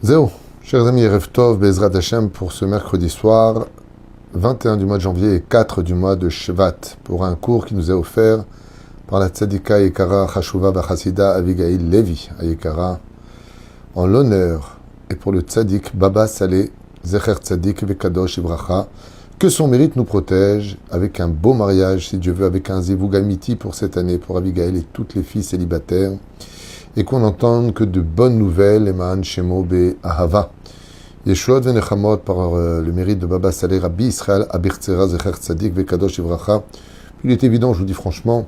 Zéo, chers amis, Erev Tov, Bezrat Hashem pour ce mercredi soir, 21 du mois de janvier et 4 du mois de Shvat, pour un cours qui nous est offert par la Tzadika Yekara Chashuva Bachasida Avigail Levi Ayekara, en l'honneur et pour le Tzadik Baba Saleh, Zecher Tzadik Vekadosh Ibracha, que son mérite nous protège avec un beau mariage, si Dieu veut, avec un Zivug Amiti pour cette année, pour Avigail et toutes les filles célibataires, et qu'on n'entende que de bonnes nouvelles, Eman Shemo Be Ahava. Yeshuot Venechamot par le mérite de Baba Saleh, Rabbi Israël Abirtzera Zecher Tzadik Vekadosh Ibracha. Il est évident, je vous dis franchement,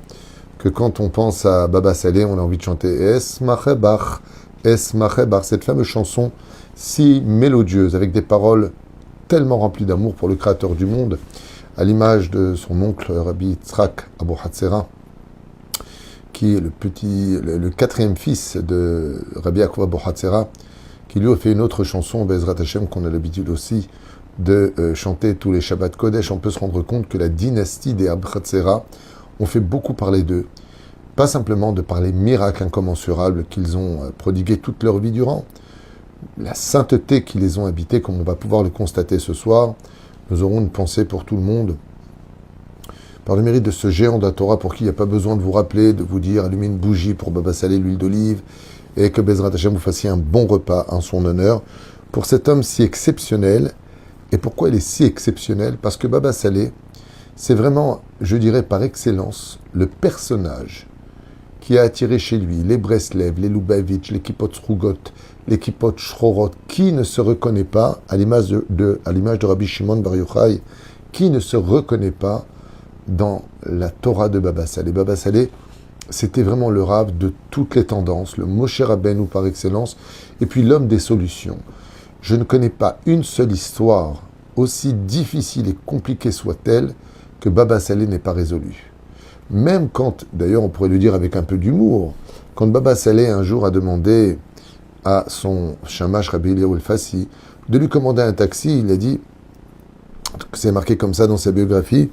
que quand on pense à Baba Saleh, on a envie de chanter Es Machebach, cette fameuse chanson si mélodieuse, avec des paroles tellement remplies d'amour pour le Créateur du monde, à l'image de son oncle Rabbi Yitzhak Abu Hatzera, qui est le quatrième fils de Rabbi Yaakov Abu Hatzera, qui lui a fait une autre chanson, Bezrat Hashem, qu'on a l'habitude aussi de chanter tous les Shabbat Kodesh. On peut se rendre compte que la dynastie des Abu Hatzera ont fait beaucoup parler d'eux. Pas simplement de par les miracles incommensurables qu'ils ont prodigués toute leur vie durant, la sainteté qui les ont habités, comme on va pouvoir le constater ce soir. Nous aurons une pensée pour tout le monde, par le mérite de ce géant de la Torah pour qui il n'y a pas besoin de vous rappeler, de vous dire allumez une bougie pour Baba Saleh, l'huile d'olive, et que Bezrat Hashem vous fassiez un bon repas en son honneur, pour cet homme si exceptionnel. Et pourquoi il est si exceptionnel? Parce que Baba Saleh, c'est vraiment, je dirais par excellence, le personnage qui a attiré chez lui les Breslev, les Lubavitch, les Kippot Srugot, les Kippot Shrorot. Qui ne se reconnaît pas, à l'image de Rabbi Shimon Bar Yochai, qui ne se reconnaît pas dans la Torah de Baba Saleh? Baba Saleh, c'était vraiment le Rav de toutes les tendances, le Moshe Rabbeinu par excellence, et puis l'homme des solutions. Je ne connais pas une seule histoire, aussi difficile et compliquée soit-elle, que Baba Saleh n'est pas résolue. Même quand, d'ailleurs on pourrait le dire avec un peu d'humour, quand Baba Saleh un jour a demandé à son shamash Rabbi Eliyahu El-Fassi de lui commander un taxi, il a dit, c'est marqué comme ça dans sa biographie,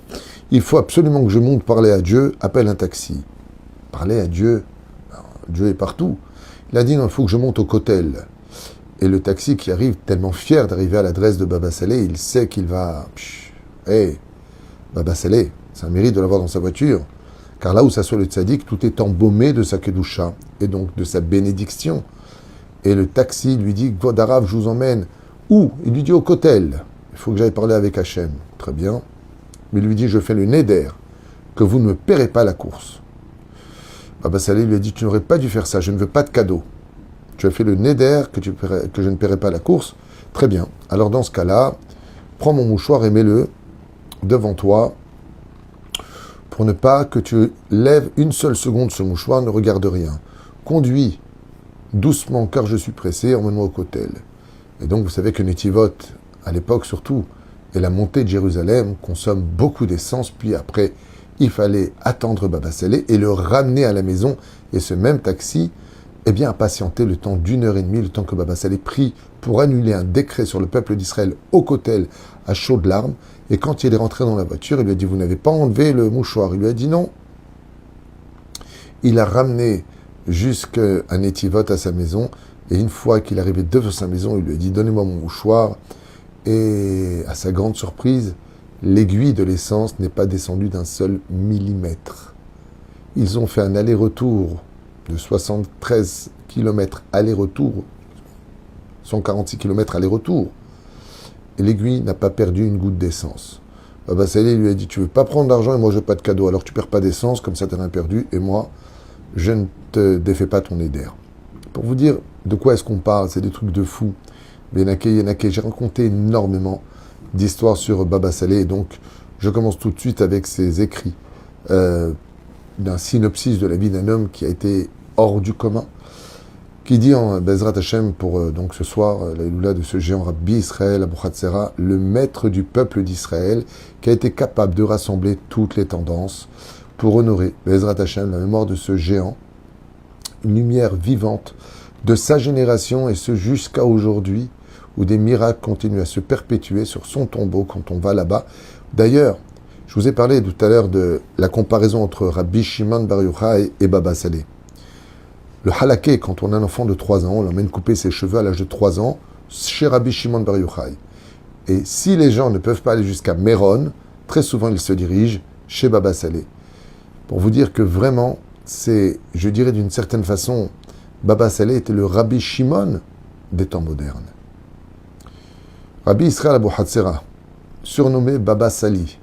il faut absolument que je monte parler à Dieu, appelle un taxi. Parler à Dieu, Dieu est partout. Il a dit, non, il faut que je monte au Kotel. Et le taxi qui arrive, tellement fier d'arriver à l'adresse de Baba Saleh, il sait qu'il va... Baba Saleh, c'est un mérite de l'avoir dans sa voiture, car là où s'assoit le tzaddik, tout est embaumé de sa kedusha, et donc de sa bénédiction. Et le taxi lui dit, Vodarav, je vous emmène. Où? Il lui dit au Kotel. Il faut que j'aille parler avec Hachem. Très bien. Mais il lui dit, je fais le neder, que vous ne me paierez pas la course. Baba Saleh lui a dit, tu n'aurais pas dû faire ça, je ne veux pas de cadeau. Tu as fait le neder, que je ne paierai pas la course. Très bien. Alors dans ce cas-là, prends mon mouchoir et mets-le devant toi, pour ne pas que tu lèves une seule seconde ce mouchoir, ne regarde rien. Conduis doucement, car je suis pressé, emmène-moi au Kotel. Et donc vous savez que Netivot, à l'époque surtout, et la montée de Jérusalem consomme beaucoup d'essence, puis après, il fallait attendre Baba Saleh et le ramener à la maison, et ce même taxi, a patienté le temps d'1h30, le temps que Baba Saleh prit pour annuler un décret sur le peuple d'Israël au Kotel, à chaudes larmes, et quand il est rentré dans la voiture, il lui a dit, vous n'avez pas enlevé le mouchoir? Il lui a dit non. Il a ramené jusqu'à Netivot à sa maison, et une fois qu'il est arrivé devant sa maison, il lui a dit, donnez-moi mon mouchoir. Et à sa grande surprise, l'aiguille de l'essence n'est pas descendue d'un seul millimètre. Ils ont fait un aller-retour de 73 km aller-retour, 146 km aller-retour, et l'aiguille n'a pas perdu une goutte d'essence. Baba Saleh lui a dit, tu veux pas prendre d'argent et moi je veux pas de cadeau, alors tu perds pas d'essence, comme ça tu n'as rien perdu, et moi je ne te défais pas ton éder. Pour vous dire de quoi est-ce qu'on parle, c'est des trucs de fou. Yenake, j'ai raconté énormément d'histoires sur Baba Saleh, et donc je commence tout de suite avec ses écrits d'un synopsis de la vie d'un homme qui a été hors du commun, qui dit en Bezrat Hashem pour donc ce soir, la Lula de ce géant Rabbi Israël Abu Hatzera, le maître du peuple d'Israël, qui a été capable de rassembler toutes les tendances pour honorer Bezrat Hashem, la mémoire de ce géant, une lumière vivante de sa génération, et ce jusqu'à aujourd'hui, où des miracles continuent à se perpétuer sur son tombeau quand on va là-bas. D'ailleurs, je vous ai parlé tout à l'heure de la comparaison entre Rabbi Shimon Bar Yochai et Baba Saleh. Le halaké, quand on a un enfant de 3 ans, on l'emmène couper ses cheveux à l'âge de 3 ans, chez Rabbi Shimon Bar Yochai. Et si les gens ne peuvent pas aller jusqu'à Méron, très souvent ils se dirigent chez Baba Salé. Pour vous dire que vraiment, c'est, je dirais d'une certaine façon, Baba Salé était le Rabbi Shimon des temps modernes. Rabbi Israël Abou Hatzera, surnommé Baba Sali,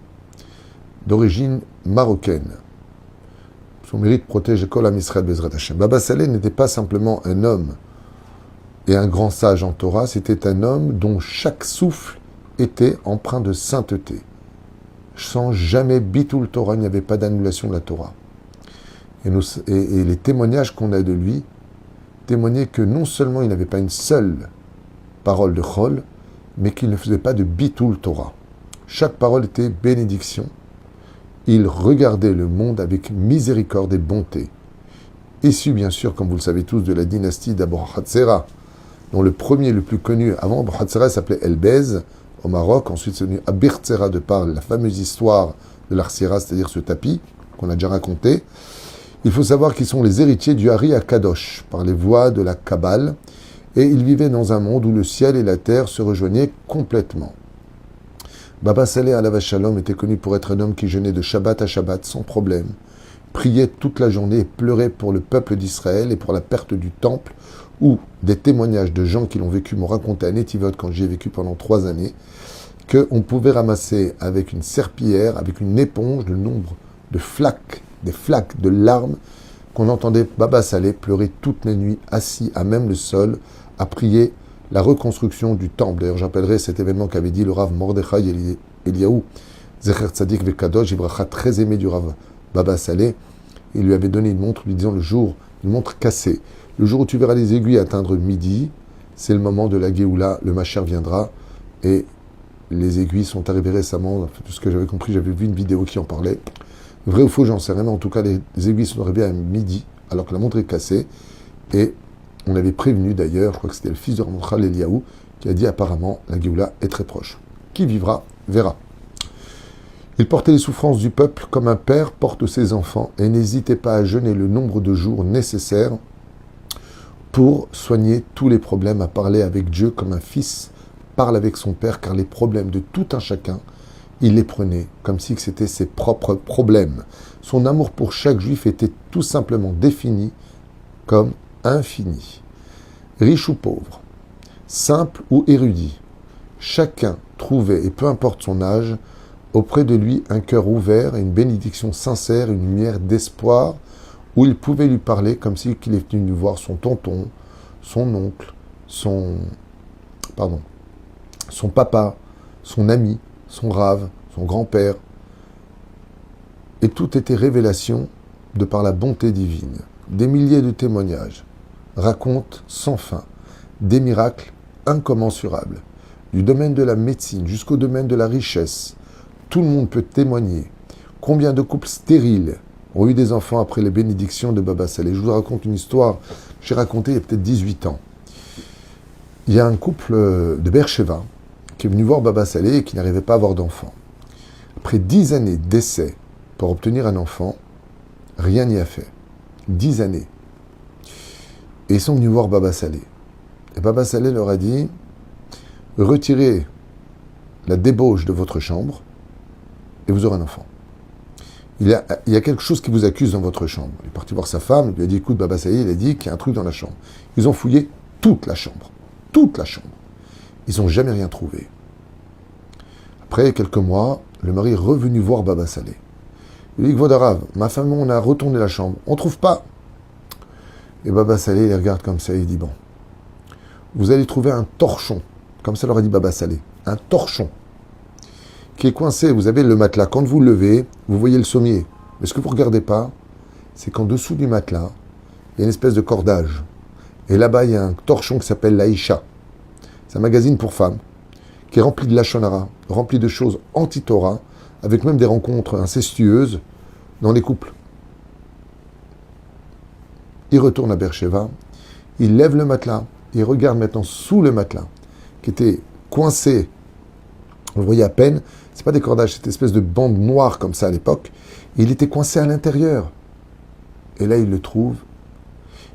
d'origine marocaine. Son mérite protège Kol Am Israël Bezrat Hashem. Baba Salé n'était pas simplement un homme et un grand sage en Torah, c'était un homme dont chaque souffle était empreint de sainteté. Sans jamais bitul Torah, il n'y avait pas d'annulation de la Torah. Et les témoignages qu'on a de lui témoignaient que non seulement il n'avait pas une seule parole de chol, mais qu'il ne faisait pas de bitul Torah. Chaque parole était bénédiction. Il regardait le monde avec miséricorde et bonté. Issu, bien sûr, comme vous le savez tous, de la dynastie d'Abou Hatzera, dont le premier, le plus connu, avant Abou Hatzera, s'appelait Elbez, au Maroc. Ensuite, c'est devenu Abir Tzera, de par la fameuse histoire de l'Arsira, c'est-à-dire ce tapis qu'on a déjà raconté. Il faut savoir qu'ils sont les héritiers du Hari Akadosh, par les voies de la Kabbale, et ils vivaient dans un monde où le ciel et la terre se rejoignaient complètement. Baba Saleh alav Shalom était connu pour être un homme qui jeûnait de Shabbat à Shabbat sans problème, priait toute la journée et pleurait pour le peuple d'Israël et pour la perte du temple, où des témoignages de gens qui l'ont vécu m'ont raconté à Netivot, quand j'y ai vécu pendant 3 années, qu'on pouvait ramasser avec une serpillière, avec une éponge, le nombre de flaques, des flaques de larmes, qu'on entendait Baba Saleh pleurer toutes les nuits, assis à même le sol, à prier la reconstruction du temple. D'ailleurs, j'appellerai cet événement qu'avait dit le Rav Mordechai Eliyahu, Zecher Tzadik Vekadosh, Ibracha, très aimé du Rav Baba Saleh. Il lui avait donné une montre, lui disant une montre cassée. Le jour où tu verras les aiguilles atteindre midi, c'est le moment de la Géoula, le Mashiach viendra, et les aiguilles sont arrivées récemment, tout ce que j'avais compris, j'avais vu une vidéo qui en parlait. Vrai ou faux, j'en sais rien, mais en tout cas, les aiguilles sont arrivées à midi, alors que la montre est cassée, et on avait prévenu d'ailleurs, je crois que c'était le fils de Ramchal Eliyahu, qui a dit apparemment, la Géoula est très proche. Qui vivra, verra. Il portait les souffrances du peuple comme un père porte ses enfants, et n'hésitait pas à jeûner le nombre de jours nécessaires pour soigner tous les problèmes, à parler avec Dieu comme un fils parle avec son père, car les problèmes de tout un chacun, il les prenait comme si c'était ses propres problèmes. Son amour pour chaque juif était tout simplement défini comme infini. Riche ou pauvre, simple ou érudit, chacun trouvait, et peu importe son âge, auprès de lui un cœur ouvert et une bénédiction sincère, une lumière d'espoir, où il pouvait lui parler comme s'il était venu voir son tonton, son oncle, son papa, son ami, son rave, son grand-père. Et tout était révélation de par la bonté divine. Des milliers de témoignages racontent sans fin des miracles incommensurables. Du domaine de la médecine jusqu'au domaine de la richesse, tout le monde peut témoigner. Combien de couples stériles ont eu des enfants après les bénédictions de Baba Saleh. Je vous raconte une histoire que j'ai racontée il y a peut-être 18 ans. Il y a un couple de Beersheva qui est venu voir Baba Saleh et qui n'arrivait pas à avoir d'enfant. Après 10 années d'essai pour obtenir un enfant, rien n'y a fait. 10 années. Et ils sont venus voir Baba Saleh. Et Baba Saleh leur a dit, retirez la débauche de votre chambre et vous aurez un enfant. Il y a quelque chose qui vous accuse dans votre chambre. Il est parti voir sa femme, il lui a dit, écoute, Baba Saleh, il a dit qu'il y a un truc dans la chambre. Ils ont fouillé toute la chambre. Toute la chambre. Ils n'ont jamais rien trouvé. Après quelques mois, le mari est revenu voir Baba Saleh. Il dit, Vodarav, ma femme, on a retourné la chambre. On ne trouve pas. Et Baba Saleh, il les regarde comme ça, il dit, bon, vous allez trouver un torchon. Comme ça leur a dit Baba Saleh. Un torchon. Qui est coincé, vous avez le matelas. Quand vous le levez, vous voyez le sommier. Mais ce que vous ne regardez pas, c'est qu'en dessous du matelas, il y a une espèce de cordage. Et là-bas, il y a un torchon qui s'appelle l'Aïcha. C'est un magazine pour femmes, qui est rempli de lachonara, rempli de choses anti-Torah, avec même des rencontres incestueuses dans les couples. Il retourne à Beersheva, il lève le matelas, il regarde maintenant sous le matelas, qui était coincé, on le voyait à peine, c'est pas des cordages, cette espèce de bande noire comme ça à l'époque, et il était coincé à l'intérieur. Et là, il le trouve,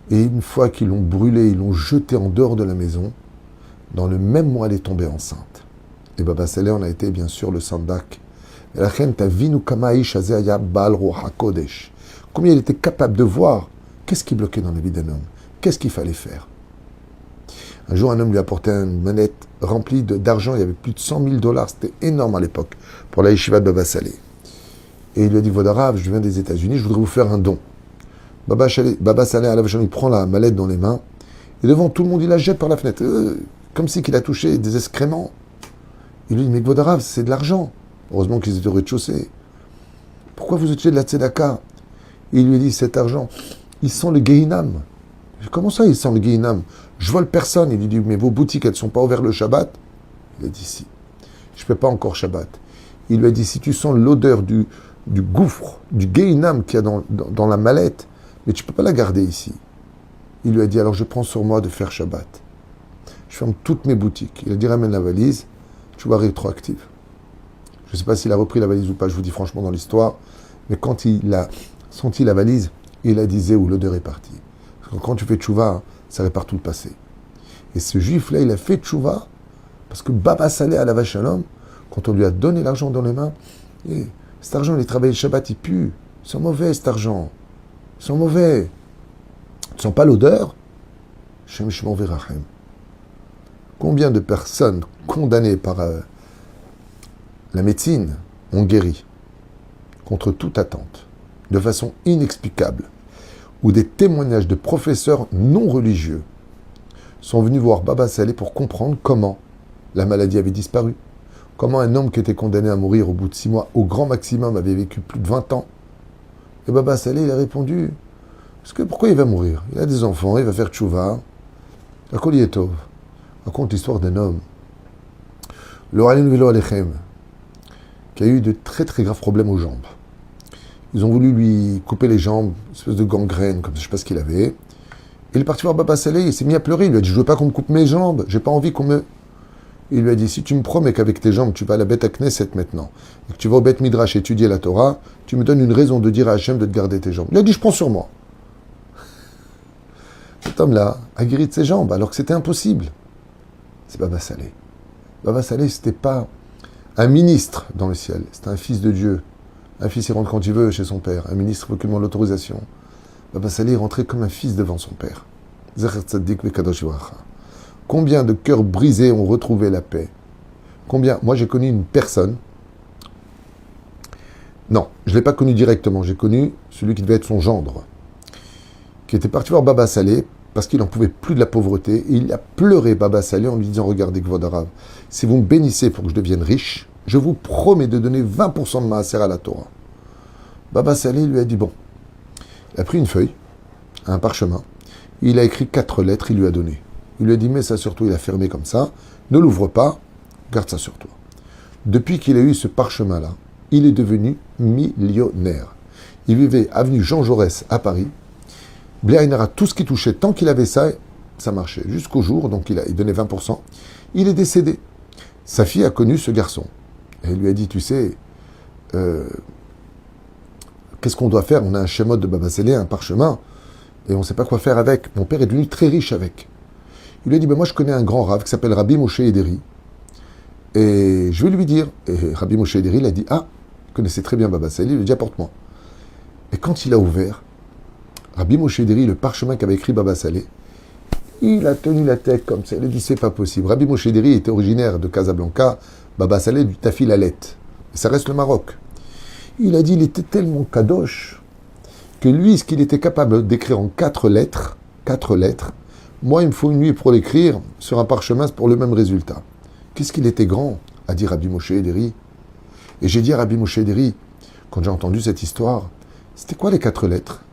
et une fois qu'ils l'ont brûlé, ils l'ont jeté en dehors de la maison, Dans le même mois, elle est tombée enceinte. Et Baba Saleh en a été, bien sûr, le sandak. Et la reine Tavinu Kamaï Shazaya Baal Roha Kodesh. Combien il était capable de voir qu'est-ce qui bloquait dans la vie d'un homme, qu'est-ce qu'il fallait faire. Un jour, un homme lui a apporté une manette remplie d'argent, il y avait plus de 100 000 $, c'était énorme à l'époque, pour la yeshiva de Baba Saleh. Et il lui a dit, Vodarav, je viens des États-Unis, je voudrais vous faire un don. Baba Saleh, il prend la mallette dans les mains, et devant tout le monde, il la jette par la fenêtre, comme si qu'il a touché des excréments. Il lui dit, mais Vodarav, c'est de l'argent. Heureusement qu'ils étaient au rez-de-chaussée. Pourquoi vous utilisez de la tzedaka? Il lui dit, cet argent, il sent le Gehinam. Comment ça, il sent le Gehinam? Je vole personne. Il lui dit, mais vos boutiques, elles ne sont pas ouvertes le Shabbat? Il a dit, si. Je ne fais pas encore Shabbat. Il lui a dit, si tu sens l'odeur du gouffre, du Gehinam qu'il y a dans la mallette, mais tu ne peux pas la garder ici. Il lui a dit, alors je prends sur moi de faire Shabbat. Je ferme toutes mes boutiques. Il a dit, ramène la valise, tu vois, rétroactive. Je ne sais pas s'il a repris la valise ou pas, je vous dis franchement dans l'histoire, mais quand il a senti la valise, il a dit où l'odeur est partie. Parce que quand tu fais tchouva, ça répare tout le passé. Et ce juif-là, il a fait tchouva, parce que Baba Saleh à la vache à l'homme, quand on lui a donné l'argent dans les mains, cet argent, il travaille le Shabbat, il pue. Ils sont mauvais, cet argent. Ils sont mauvais. Tu ne sens pas l'odeur? Shem Shimon Verachem. Combien de personnes condamnées par la médecine ont guéri contre toute attente, de façon inexplicable, où des témoignages de professeurs non religieux sont venus voir Baba Saleh pour comprendre comment la maladie avait disparu, comment un homme qui était condamné à mourir au bout de 6 mois, au grand maximum, avait vécu plus de 20 ans. Et Baba Saleh, il a répondu, pourquoi il va mourir? Il a des enfants, il va faire tchouva. Akolietov raconte l'histoire d'un homme, l'Oralin Velo Alechem, qui a eu de très très graves problèmes aux jambes. Ils ont voulu lui couper les jambes, une espèce de gangrène, comme ça, je ne sais pas ce qu'il avait. Il est parti voir Baba Saleh, il s'est mis à pleurer, il lui a dit, je ne veux pas qu'on me coupe mes jambes, j'ai pas envie qu'on me... Il lui a dit, si tu me promets qu'avec tes jambes, tu vas à la Beth Knesset maintenant, et que tu vas au Beth Midrash étudier la Torah, tu me donnes une raison de dire à Hachem de te garder tes jambes. Il a dit, je prends sur moi. Cet homme-là a guéri de ses jambes, alors que c'était impossible. C'est Baba Saleh. Baba Saleh, c'était pas un ministre dans le ciel, c'était un fils de Dieu. Un fils, il rentre quand il veut chez son père. Un ministre, il faut qu'il demande l'autorisation. Baba Saleh est rentré comme un fils devant son père. Combien de cœurs brisés ont retrouvé la paix? Combien? Moi, j'ai connu une personne. Non, je ne l'ai pas connu directement. J'ai connu celui qui devait être son gendre, qui était parti voir Baba Saleh parce qu'il n'en pouvait plus de la pauvreté. Et il a pleuré Baba Saleh en lui disant, regardez, Kvod Harav, si vous me bénissez pour que je devienne riche, je vous promets de donner 20% de Maaser à la Torah. Baba Saleh lui a dit, bon. Il a pris une feuille, un parchemin, il a écrit 4 lettres, il lui a donné. Il lui a dit, mets ça sur toi, il a fermé comme ça, ne l'ouvre pas, garde ça sur toi. Depuis qu'il a eu ce parchemin-là, il est devenu millionnaire. Il vivait avenue Jean Jaurès à Paris. Blainera, tout ce qui touchait, tant qu'il avait ça, ça marchait. Jusqu'au jour, donc il donnait 20%, il est décédé. Sa fille a connu ce garçon. Et elle lui a dit, tu sais, qu'est-ce qu'on doit faire? On a un schéma de Baba Saleh, un parchemin, et on ne sait pas quoi faire avec. Mon père est devenu très riche avec. Il lui a dit, moi je connais un grand rave qui s'appelle Rabbi Moshe Ederi, et je vais lui dire. Et Rabbi Moshe Ederi, il a dit, il connaissait très bien Baba Saleh, il lui a dit, apporte-moi. Et quand il a ouvert, Rabbi Moshe Ederi, le parchemin qu'avait écrit Baba Saleh, il a tenu la tête comme ça, il a dit, c'est pas possible. Rabbi Moshe Ederi était originaire de Casablanca, Baba Saleh du Tafilalet. Et ça reste le Maroc. Il a dit, il était tellement kadosh, que lui, ce qu'il était capable d'écrire en 4 lettres, moi, il me faut une nuit pour l'écrire sur un parchemin pour le même résultat. Qu'est-ce qu'il était grand, a dit Rabbi Moshe Ederi. Et j'ai dit à Rabbi Moshe Ederi, quand j'ai entendu cette histoire, c'était quoi les 4 lettres?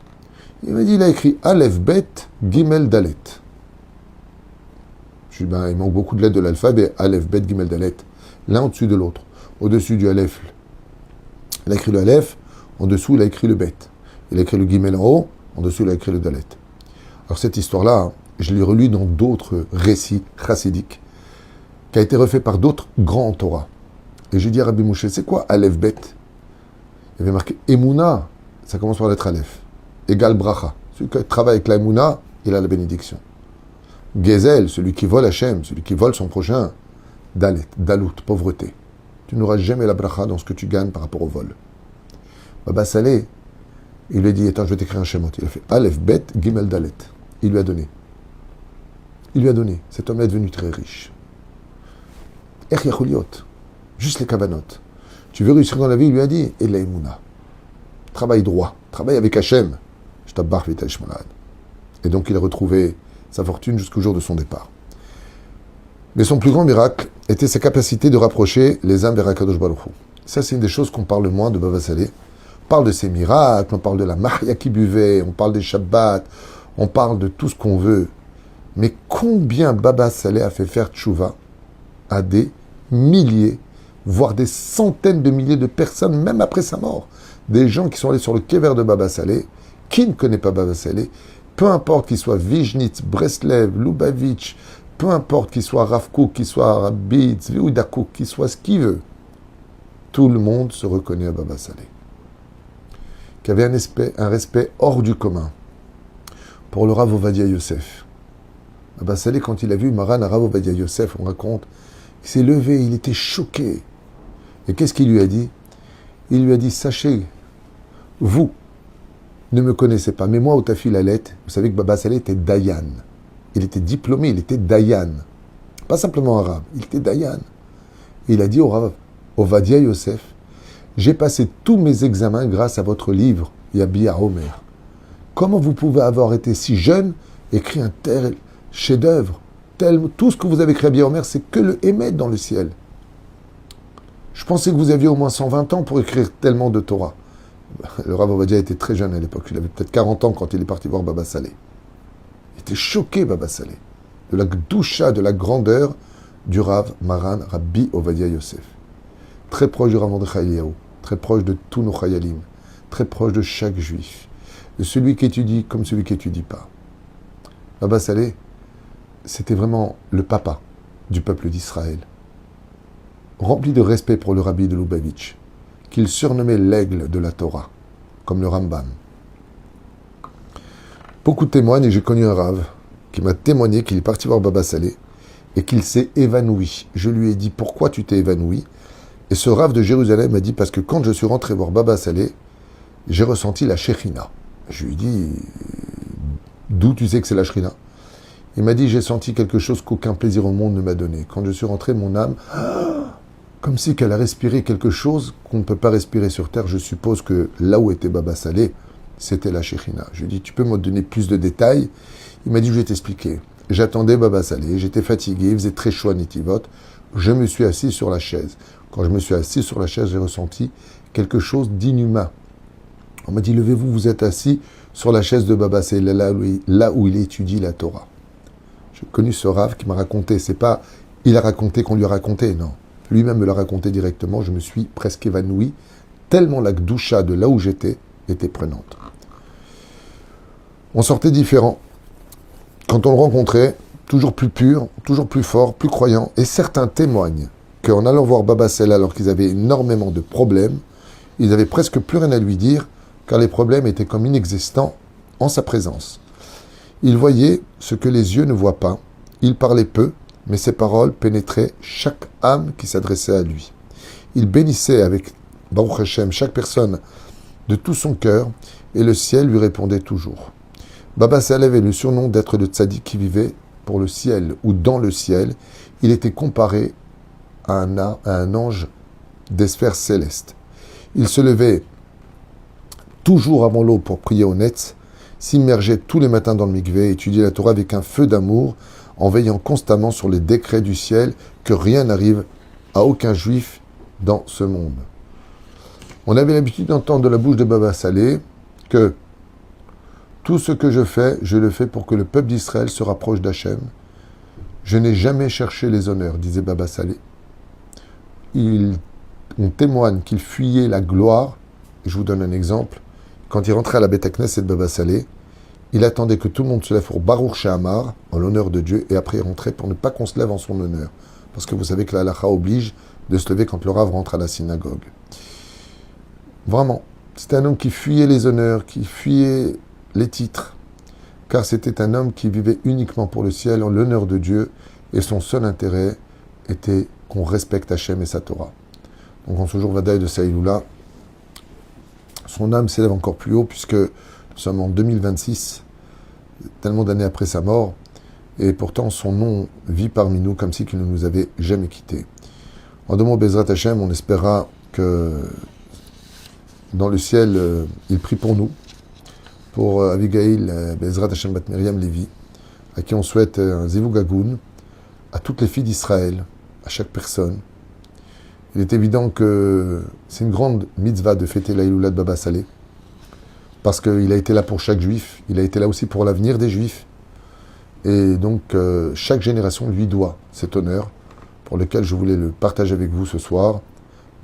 Il m'a dit, il a écrit Aleph, Bet, Gimel, Dalet. Je dis, il manque beaucoup de lettres de l'alphabet, Aleph, Bet, Gimel, Dalet, l'un au-dessus de l'autre. Au-dessus du Aleph, il a écrit le Aleph, en dessous, il a écrit le Bet. Il a écrit le Gimel en haut, en dessous, il a écrit le Dalet. Alors cette histoire-là, je l'ai relue dans d'autres récits chassidiques, qui a été refait par d'autres grands en Torah. Et j'ai dit à Rabbi Moshe, c'est quoi Aleph Bet? Il y avait marqué Emouna, ça commence par la lettre Aleph, égale Bracha. Celui qui travaille avec la Emouna, il a la bénédiction. Gezel, celui qui vole Hachem, celui qui vole son prochain. Dalet, dalout, pauvreté. Tu n'auras jamais la bracha dans ce que tu gagnes par rapport au vol. Baba Saleh, il lui a dit, attends, je vais t'écrire un schéma. Il a fait Aleph, Bet, Gimel, Dalet. Il lui a donné. Il lui a donné. Cet homme est devenu très riche. Ech Yachuliot. Juste les kavanotes. Tu veux réussir dans la vie, il lui a dit, et l'aïmouna. Travaille droit. Travaille avec Hachem. Je t'abbarre, vitaïch malade. Et donc il a retrouvé sa fortune jusqu'au jour de son départ. Mais son plus grand miracle était sa capacité de rapprocher les âmes vers Akadosh Baruch Hu. Ça, c'est une des choses qu'on parle moins de Baba Saleh. On parle de ses miracles, on parle de la mahia qui buvait, on parle des Shabbats, on parle de tout ce qu'on veut. Mais combien Baba Saleh a fait faire tchouva à des milliers, voire des centaines de milliers de personnes, même après sa mort. Des gens qui sont allés sur le kéver de Baba Saleh, qui ne connaît pas Baba Saleh, peu importe qu'il soit Vizhnitz, Breslev, Lubavitch, peu importe qu'il soit Rav Kook, qu'il soit Rabbi Tzvi Kook, qu'il soit ce qu'il veut, tout le monde se reconnaît à Baba Saleh, qui avait un respect hors du commun pour le Rav Ovadia Yosef. Baba Saleh, quand il a vu Maran à Rav Ovadia Yosef, on raconte, il s'est levé, il était choqué. Et qu'est-ce qu'il lui a dit? Il lui a dit, sachez, vous ne me connaissez pas, mais moi, au Tafilalet, vous savez que Baba Saleh était Dayan. Il était diplômé, il était Dayan. Pas simplement arabe, il était Dayan. Et il a dit au Rav Ovadia Yosef, j'ai passé tous mes examens grâce à votre livre, Yabi Omer. Comment vous pouvez avoir été si jeune, écrit un tel chef-d'œuvre, tout ce que vous avez écrit à Yabi Omer, c'est que le Hémet dans le ciel. Je pensais que vous aviez au moins 120 ans pour écrire tellement de Torah. Le Rav Ovadia était très jeune à l'époque, il avait peut-être 40 ans quand il est parti voir Baba Saleh. Il était choqué, Baba Saleh, de la gdoucha, de la grandeur du Rav Maran Rabbi Ovadia Yosef. Très proche du Rav Mordechai Eliyahu, très proche de tous nos chayalim, très proche de chaque juif, de celui qui étudie comme celui qui n'étudie pas. Baba Saleh, c'était vraiment le papa du peuple d'Israël, rempli de respect pour le Rabbi de Lubavitch, qu'il surnommait l'aigle de la Torah, comme le Rambam. Beaucoup témoignent, et j'ai connu un Rav qui m'a témoigné qu'il est parti voir Baba Saleh et qu'il s'est évanoui. Je lui ai dit, pourquoi tu t'es évanoui? Et ce Rav de Jérusalem m'a dit, parce que quand je suis rentré voir Baba Saleh, j'ai ressenti la Shekhinah. Je lui ai dit, d'où tu sais que c'est la Shekhinah? Il m'a dit, j'ai senti quelque chose qu'aucun plaisir au monde ne m'a donné. Quand je suis rentré, mon âme, comme si qu'elle a respiré quelque chose qu'on ne peut pas respirer sur terre. Je suppose que là où était Baba Saleh, c'était la Shekhinah. Je lui ai dit, tu peux me donner plus de détails? Il m'a dit, je vais t'expliquer. J'attendais Baba Saleh, j'étais fatigué, il faisait très chaud à Netivot. Je me suis assis sur la chaise. Quand je me suis assis sur la chaise, j'ai ressenti quelque chose d'inhumain. On m'a dit, levez-vous, vous êtes assis sur la chaise de Baba Saleh, là où il étudie la Torah. J'ai connu ce Rav qui m'a raconté, c'est pas il a raconté qu'on lui a raconté, non. Lui-même me l'a raconté directement, je me suis presque évanoui, tellement la gdoucha de là où j'étais était prenante. On sortait différents. Quand on le rencontrait, toujours plus pur, toujours plus fort, plus croyant, et certains témoignent qu'en allant voir Baba Saleh alors qu'ils avaient énormément de problèmes, ils n'avaient presque plus rien à lui dire, car les problèmes étaient comme inexistants en sa présence. Il voyait ce que les yeux ne voient pas, il parlait peu, mais ses paroles pénétraient chaque âme qui s'adressait à lui. Il bénissait avec Baruch Hashem chaque personne de tout son cœur, et le ciel lui répondait toujours. Baba Saleh avait le surnom d'être le tzaddik qui vivait pour le ciel, ou dans le ciel. Il était comparé à un ange des sphères célestes. Il se levait toujours avant l'aube pour prier au Netz, s'immergeait tous les matins dans le mikvé, étudiait la Torah avec un feu d'amour, en veillant constamment sur les décrets du ciel, que rien n'arrive à aucun juif dans ce monde. On avait l'habitude d'entendre de la bouche de Baba Saleh que tout ce que je fais, je le fais pour que le peuple d'Israël se rapproche d'Hachem. Je n'ai jamais cherché les honneurs, disait Baba Saleh. On témoigne qu'il fuyait la gloire. Je vous donne un exemple. Quand il rentrait à la Beth Knesset de Baba Saleh, il attendait que tout le monde se lève pour Baruch She'amar, en l'honneur de Dieu, et après il rentrait pour ne pas qu'on se lève en son honneur. Parce que vous savez que la halakha oblige de se lever quand le Rav rentre à la synagogue. Vraiment, c'était un homme qui fuyait les honneurs, qui fuyait les titres. car c'était un homme qui vivait uniquement pour le ciel, en l'honneur de Dieu, et son seul intérêt était qu'on respecte Hachem et sa Torah. Donc en ce jour Vadaï de Saïloula, son âme s'élève encore plus haut, puisque nous sommes en 2026, tellement d'années après sa mort, et pourtant son nom vit parmi nous comme si qu'il ne nous avait jamais quittés. En deux mots, Bezrat Hachem, on espérera que dans le ciel, il prie pour nous, pour Abigail Bezrat Hachem Bat Miriam Lévi, à qui on souhaite un Zivug Hagoun, à toutes les filles d'Israël, à chaque personne. Il est évident que c'est une grande mitzvah de fêter l'Aïloula de Baba Salé, parce qu'il a été là pour chaque juif, il a été là aussi pour l'avenir des juifs, et donc chaque génération lui doit cet honneur, pour lequel je voulais le partager avec vous ce soir,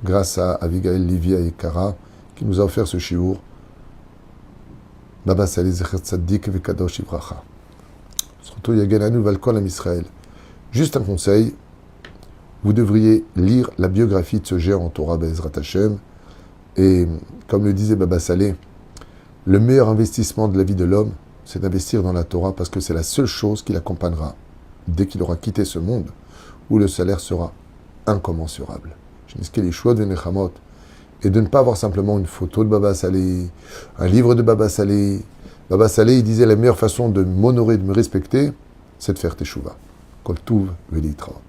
grâce à Abigail Lévi Ayekara, qui nous a offert ce shiur. Baba Salé Zecher Tzaddik Vekadosh Ivracha. Surtout Yagananu Valkol Am Israël. Juste un conseil, vous devriez lire la biographie de ce géant en Torah Be'ezrat Hashem, et comme le disait Baba Salé, le meilleur investissement de la vie de l'homme, c'est d'investir dans la Torah, parce que c'est la seule chose qui l'accompagnera dès qu'il aura quitté ce monde, où le salaire sera incommensurable. Je n'ai les choix de Nechamot, et de ne pas avoir simplement une photo de Baba Salé, un livre de Baba Salé. Baba Salé, il disait la meilleure façon de m'honorer, de me respecter, c'est de faire teshuva. Kol tuv v'litraot.